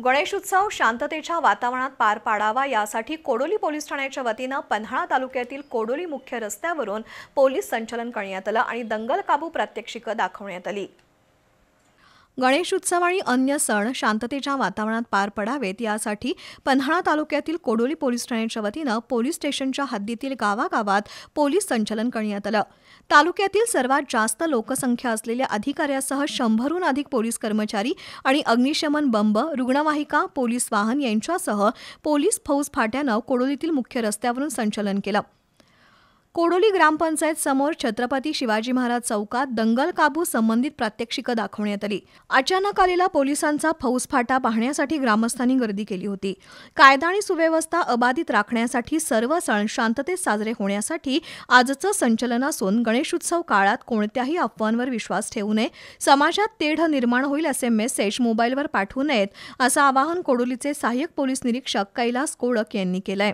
गणेशोत्सव शांततेच्या वातावरणात पार पाडावा यासाठी कोडोली पोलीस ठाण्याच्या वतीने पन्हाळा तालुक्यातील कोडोली मुख्य रस्त्यावरून पोलीस संचलन करण्यात आले आणि दंगल काबू प्रात्यक्षिके दाखवण्यात आली। गणेशोत्सव आणि अन्य सण शांततेच्या वातावरणात पार पडावेत यासाठी पन्हाळा तालुक्यातील कोडोली पोलीस ठाण्याच्या वतीने पोलीस स्टेशनच्या हद्दीतील गावागावात पोलीस संचलन करण्यात आले। तालुक्यातील सर्वात जास्त लोकसंख्या असलेल्या अधिकाऱ्यासह 100हून अधिक पोलीस कर्मचारी आणि अग्निशमन बंब, रुग्णवाहिका, पोलीस वाहन यांच्यासह पोलीस फौज फाट्याने कोडोलीतील मुख्य रस्त्यावरून संचलन केले। कोडोली ग्रामपंचायत समोर छत्रपती शिवाजी महाराज चौकात दंगल काबू संबंधित प्रात्यक्षिके दाखवण्यात आली। अचानक आलेला पोलिसांचा फौजफाटा पाहण्यासाठी ग्रामस्थांनी गर्दी केली होती। कायदा आणि सुव्यवस्था अबाधित राखण्यासाठी सर्व सण शांततेत साजरे होण्यासाठी आजचं संचलन असून गणेशोत्सव काळात कोणत्याही अफवांवर विश्वास ठेवू नये, समाजात तेढ निर्माण होईल असे मेसेज मोबाईलवर पाठवू नयेत असं आवाहन कोडोलीचे सहाय्यक पोलीस निरीक्षक कैलास कोडक यांनी केलंय।